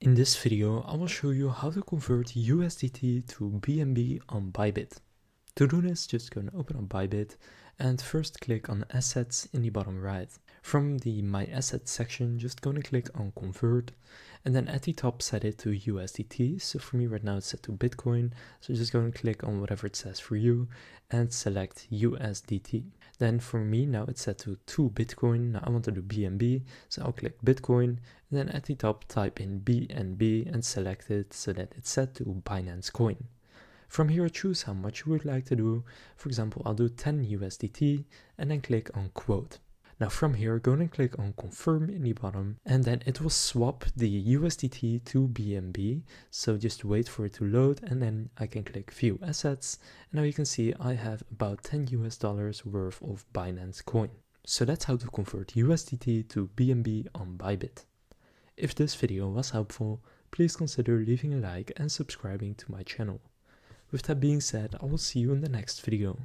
In this video, I will show you how to convert USDT to BNB on Bybit. To do this, just go and open up Bybit and first click on Assets in the bottom right. From the My Assets section, just go and click on Convert, and then at the top set it to USDT. So for me right now it's set to Bitcoin, so just go and click on whatever it says for you and select USDT. Then for me now it's set to 2 Bitcoin. Now I want to do BNB, so I'll click Bitcoin, and then at the top type in BNB and select it so that it's set to Binance Coin. From here choose how much you would like to do. For example, I'll do 10 USDT and then click on Quote. Now from here, go and click on Confirm in the bottom, and then it will swap the USDT to BNB. So just wait for it to load, and then I can click View Assets. And now you can see I have about $10 worth of Binance Coin. So that's how to convert USDT to BNB on Bybit. If this video was helpful, please consider leaving a like and subscribing to my channel. With that being said, I will see you in the next video.